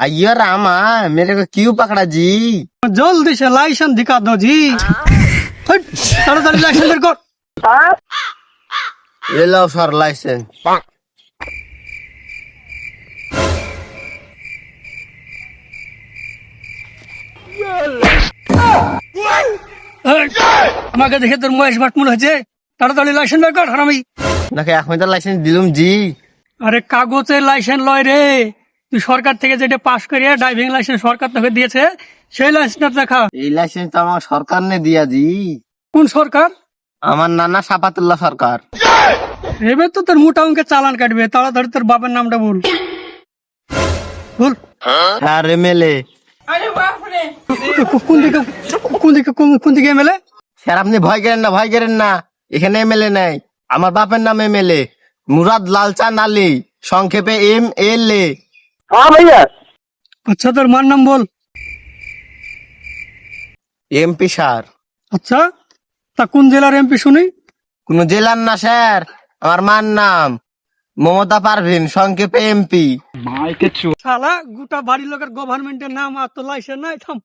आइयो रामा, मेरे को क्यों पकड़ा जी? जल्दी से लाइसेंस दिखा दो जी। हट, ताड़ाताड़ी लाइसेंस बेर कर। ये लो सर लाइसेंस। हट, আমাকে দেখে তোর মহেশ ভাট মনে হচ্ছে। তাড়াতাড়ি লাইসেন্স বের কর হারামি। নাকি এখন তো লাইসেন্স দিলুম জি। আরে কাগজের লাইসেন্স লয় রে, তুই সরকার থেকে যেটা পাস করে ড্রাইভিং লাইসেন্স সরকার তোকে দিয়েছে সেই লাইসেন্সটা দেখা। এই লাইসেন্স তো আমার সরকার নে দিয়া জি। কোন সরকার? আমার নানা সাফাতুল্লাহ সরকার। এবার তো তোর মোটা অঙ্কের চালান কাটবে। তাড়াতাড়ি তোর বাবার নামটা বল। বল স্যার এমএলএ। কোন দিকে কোন দিকে এমএলএ? স্যার আপনি ভয় করেন না, এখানে এমএলএ নাই, আমার বাপের নাম এমএলএ মুরাদ লালচাঁদ আলী, সংক্ষেপে MLA। আচ্ছা তোর মার নাম বল। MP sir. আচ্ছা তা কোন জেলার এমপি শুনি? কোন জেলার না স্যার, আমার মার নাম মমতা পারভিন, সংক্ষেপে MP। শালা গোটা বাড়ির লোকের গভর্নমেন্টের নাম আর তো লাইসেন্স নাই। থাম।